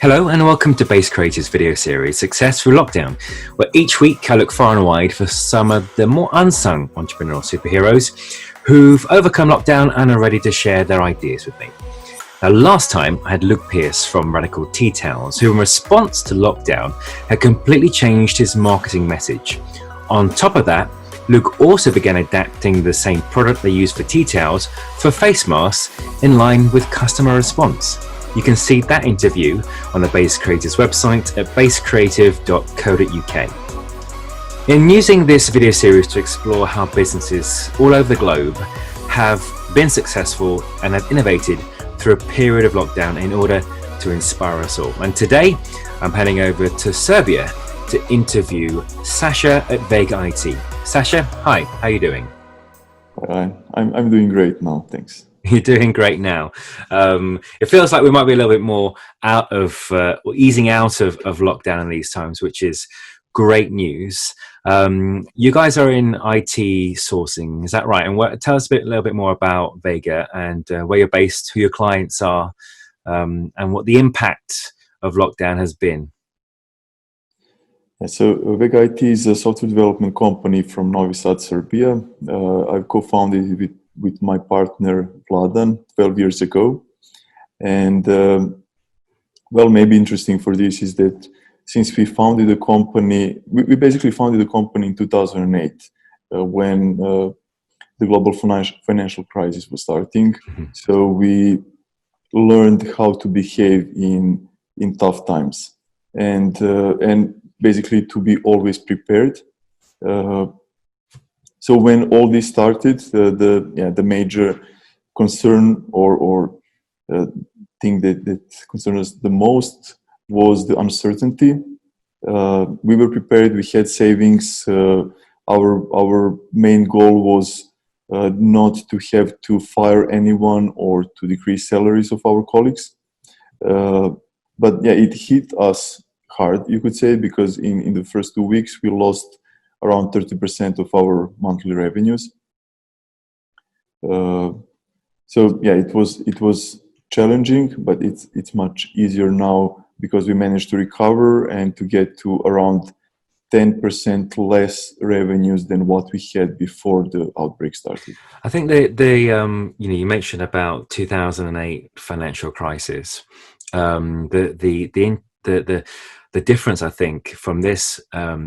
Hello and welcome to Base Creators video series Success Through Lockdown, where each week I look far and wide for some of the more unsung entrepreneurial superheroes who've overcome lockdown and are ready to share their ideas with me. Now, last time I had Luke Pierce from Radical Tea Towels, who in response to lockdown had completely changed his marketing message. On top of that, Luke also began adapting the same product they use for tea towels for face masks in line with customer response. You can see that interview on the Base Creators website at basecreative.co.uk. In using this video series to explore how businesses all over the globe have been successful and have innovated through a period of lockdown in order to inspire us all. And today I'm heading over to Serbia to interview Sasha at Vega IT. Sasha, hi, how are you doing? I'm doing great now, thanks. You're doing great now. It feels like we might be a little bit more out of, or easing out of lockdown in these times, which is great news. You guys are in IT sourcing, is that right? And tell us a little bit more about Vega and where you're based, who your clients are, and what the impact of lockdown has been. So Vega IT is a software development company from Novi Sad, Serbia. I've co-founded it with my partner Vladan 12 years ago. And maybe interesting for this is that since we founded the company, we basically founded the company in 2008 when the global financial crisis was starting. Mm-hmm. So we learned how to behave in tough times and basically to be always prepared. So when all this started, the major concern or thing that concerned us the most was the uncertainty. We were prepared. We had savings. Our main goal was not to have to fire anyone or to decrease salaries of our colleagues. But it hit us hard, you could say, because in the first 2 weeks we lost around 30% of our monthly revenues. It was challenging, but it's much easier now because we managed to recover and to get to around 10% less revenues than what we had before the outbreak started. I think you mentioned about 2008 financial crisis. The difference, I think, from this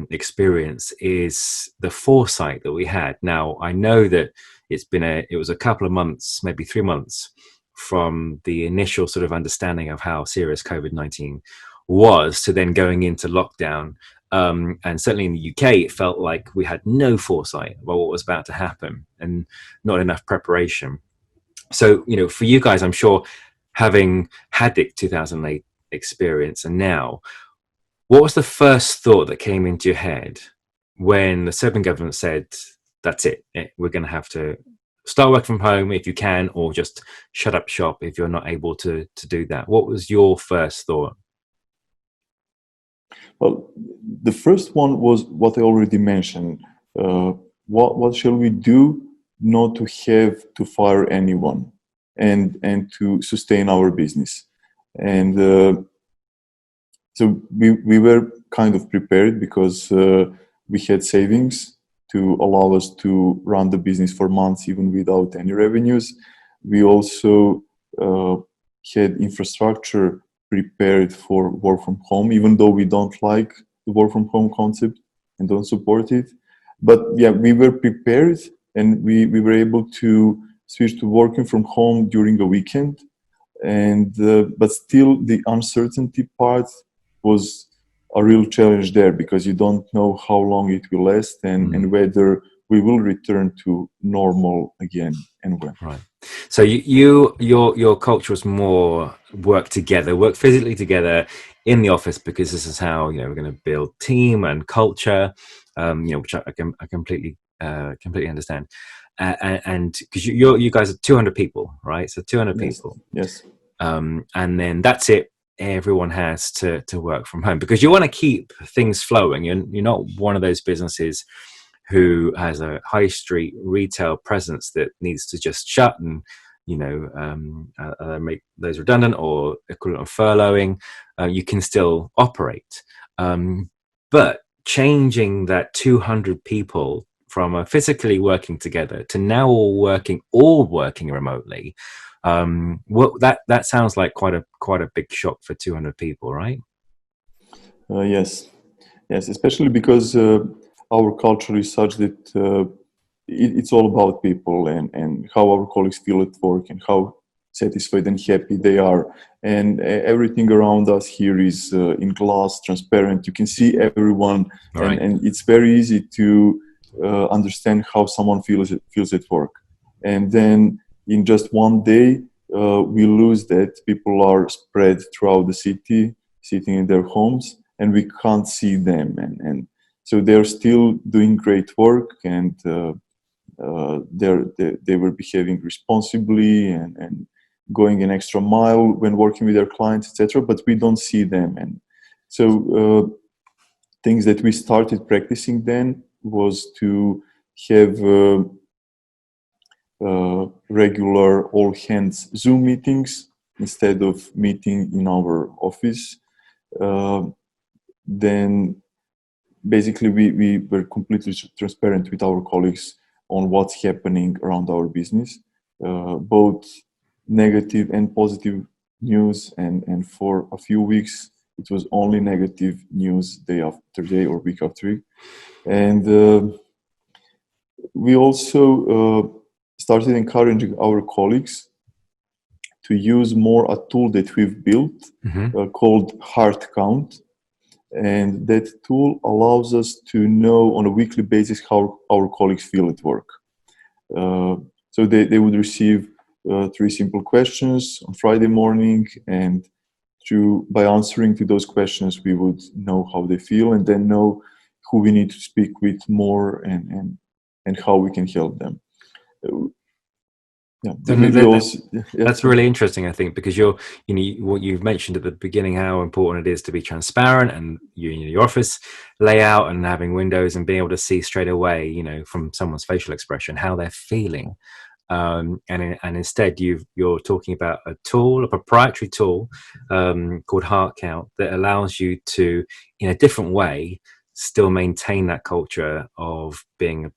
experience is the foresight that we had. Now, I know that it was a couple of months, maybe 3 months, from the initial sort of understanding of how serious COVID-19 was to then going into lockdown. And certainly in the UK, it felt like we had no foresight about what was about to happen and not enough preparation. So, for you guys, I'm sure, having had the 2008 experience and now, what was the first thought that came into your head when the Serbian government said, that's it, we're going to have to start working from home if you can, or just shut up shop if you're not able to do that? What was your first thought? Well, the first one was what I already mentioned. What shall we do not to have to fire anyone and to sustain our business? And so we were kind of prepared because we had savings to allow us to run the business for months even without any revenues. We also had infrastructure prepared for work from home, even though we don't like the work from home concept and don't support it. But we were prepared, and we were able to switch to working from home during the weekend. And but still, the uncertainty part was a real challenge there because you don't know how long it will last and whether we will return to normal again and when. Right. So your culture was more work together, work physically together in the office, because this is how we're going to build team and culture, which I completely understand. And because you guys are 200 people, right? So 200 people. Yes. And then that's it. Everyone has to work from home because you want to keep things flowing. You're not one of those businesses who has a high street retail presence that needs to just shut and make those redundant or equivalent of furloughing, you can still operate. But changing that 200 people from physically working together to now all working remotely, that sounds like quite a big shock for 200 people, right? Yes, yes, especially because our culture is such that it's all about people and how our colleagues feel at work and how satisfied and happy they are. And everything around us here is in glass, transparent. You can see everyone, Right. and it's very easy to understand how someone feels at work. And then in just one day, we lose that. People are spread throughout the city, sitting in their homes, and we can't see them. And so they're still doing great work, and they were behaving responsibly and going an extra mile when working with their clients, etc. But we don't see them, and so things that we started practicing then was to have regular all hands Zoom meetings instead of meeting in our office. Uh, then basically we were completely transparent with our colleagues on what's happening around our business, both negative and positive news. And for a few weeks, it was only negative news day after day or week after week. And we also started encouraging our colleagues to use more a tool that we've built called Heart Count. And that tool allows us to know on a weekly basis how our colleagues feel at work. So they would receive 3 simple questions on Friday morning, and by answering to those questions, we would know how they feel and then know who we need to speak with more and how we can help them. Yeah, maybe also. Yeah, That's really interesting, I think, because what you've mentioned at the beginning, how important it is to be transparent and your office layout and having windows and being able to see straight away, from someone's facial expression, how they're feeling. And instead you're talking about a proprietary tool called Heart Count that allows you to, in a different way, still maintain that culture of being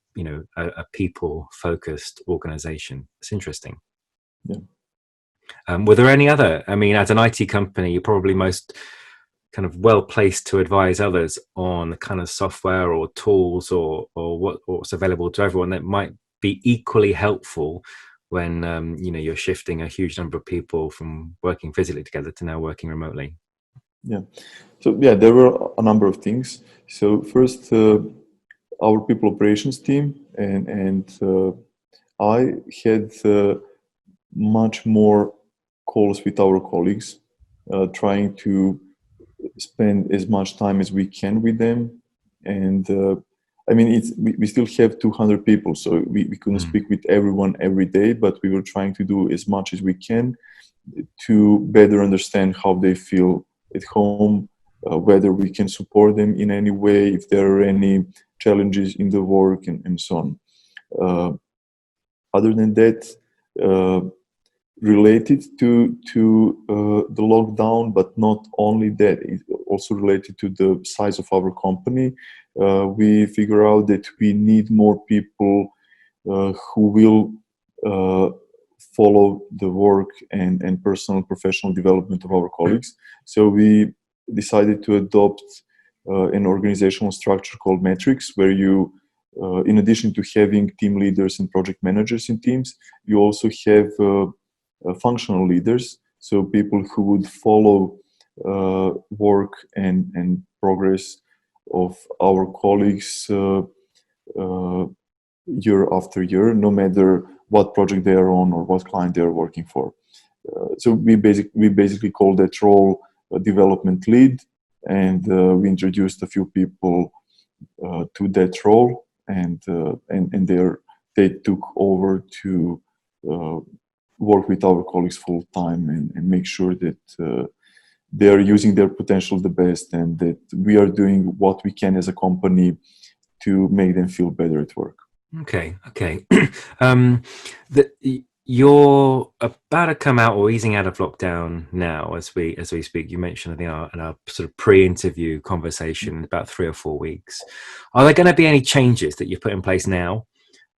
a people focused organization. It's interesting. Yeah. Were there any other, as an IT company, you're probably most kind of well placed to advise others on the kind of software or tools or what's available to everyone that might be equally helpful when you're shifting a huge number of people from working physically together to now working remotely. Yeah. So yeah, there were a number of things. So first, our people operations team and I had much more calls with our colleagues, trying to spend as much time as we can with them. And we still have 200 people, so we couldn't speak with everyone every day, but we were trying to do as much as we can to better understand how they feel at home, whether we can support them in any way, if there are any challenges in the work, and so on. Other than that, related to the lockdown, but not only that, it's also related to the size of our company. We figure out that we need more people who will follow the work and personal professional development of our colleagues. So we decided to adopt an organizational structure called metrics, where you in addition to having team leaders and project managers in teams, you also have functional leaders, so people who would follow work and progress of our colleagues year after year, no matter what project they are on or what client they are working for. So we basically call that role a development lead, and we introduced a few people to that role, and they took over to work with our colleagues full time and make sure that they are using their potential the best, and that we are doing what we can as a company to make them feel better at work. Okay. You're about to come out or easing out of lockdown now, as we speak. You mentioned in our sort of pre-interview conversation about 3 or 4 weeks. Are there going to be any changes that you've put in place now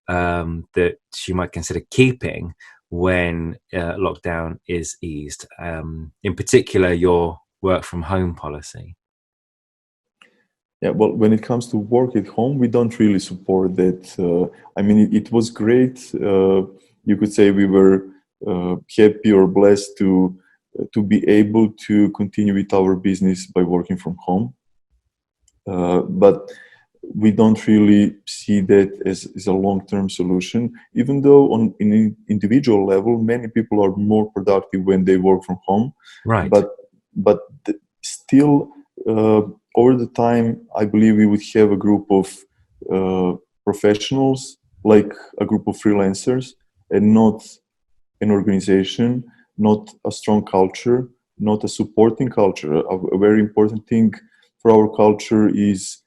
that you might consider keeping when lockdown is eased? In particular, your work from home policy. Yeah, well, when it comes to work at home, we don't really support that. I mean, it was great. You could say we were happy or blessed to be able to continue with our business by working from home. But we don't really see that as a long-term solution, even though on an individual level, many people are more productive when they work from home. Right. But still, over the time, I believe we would have a group of professionals, like a group of freelancers, and not an organization, not a strong culture, not a supporting culture. A very important thing for our culture is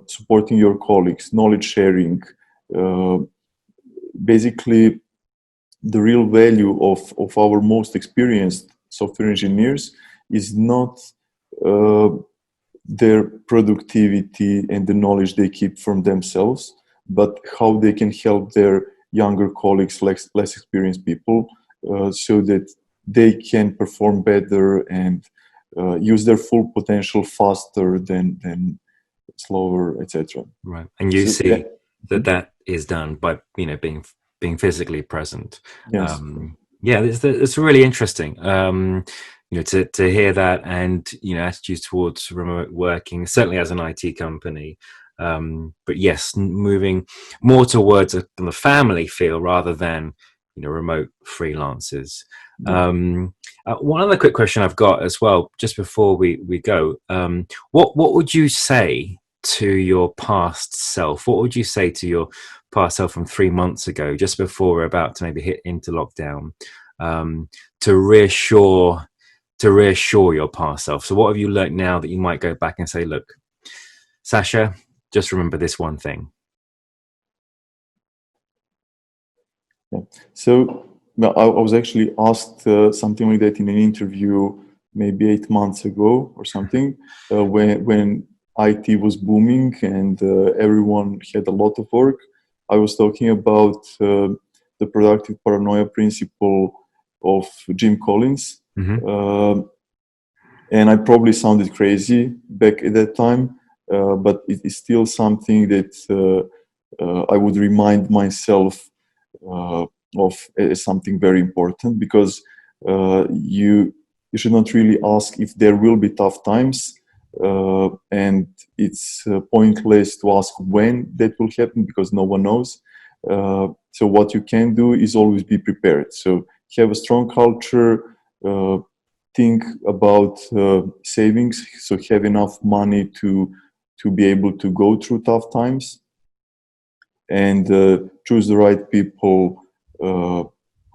supporting your colleagues, knowledge sharing. Uh, Basically, the real value of our most experienced software engineers is not uh, their productivity and the knowledge they keep from themselves, but how they can help their younger colleagues, less experienced people, so that they can perform better and use their full potential faster than slower, etc. Right. And you So yeah. see that Mhm. that is done by, being physically present. Yes. Yeah, it's really interesting. To hear that, and attitudes towards remote working, certainly as an IT company. But yes, moving more towards the family feel rather than remote freelancers. Yeah. One other quick question I've got as well, just before we go. What would you say to your past self? What would you say to your past self from 3 months ago, just before we're about to maybe hit into lockdown, um, to reassure your past self? So what have you learned now that you might go back and say, look, Sasha, just remember this one thing? Yeah. So well, I was actually asked something like that in an interview maybe 8 months ago or something, when IT was booming and everyone had a lot of work. I was talking about the productive paranoia principle of Jim Collins. Mm-hmm. Um and I probably sounded crazy back at that time, but it is still something that I would remind myself uh, of as something very important, because you should not really ask if there will be tough times, and it's pointless to ask when that will happen because no one knows. So what you can do is always be prepared. So have a strong culture. Think about savings, so have enough money to be able to go through tough times, and choose the right people uh,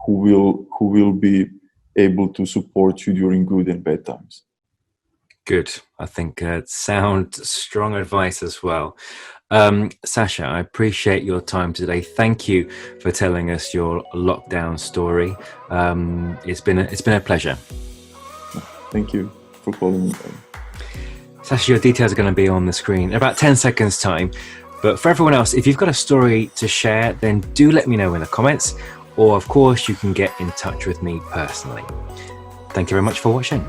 who will be able to support you during good and bad times. Good. I think sound strong advice as well. Sasha, I appreciate your time today. Thank you for telling us your lockdown story. It's been a pleasure. Thank you for calling me. Sasha, your details are going to be on the screen in about 10 seconds time. But for everyone else, if you've got a story to share, then do let me know in the comments, or of course you can get in touch with me personally. Thank you very much for watching.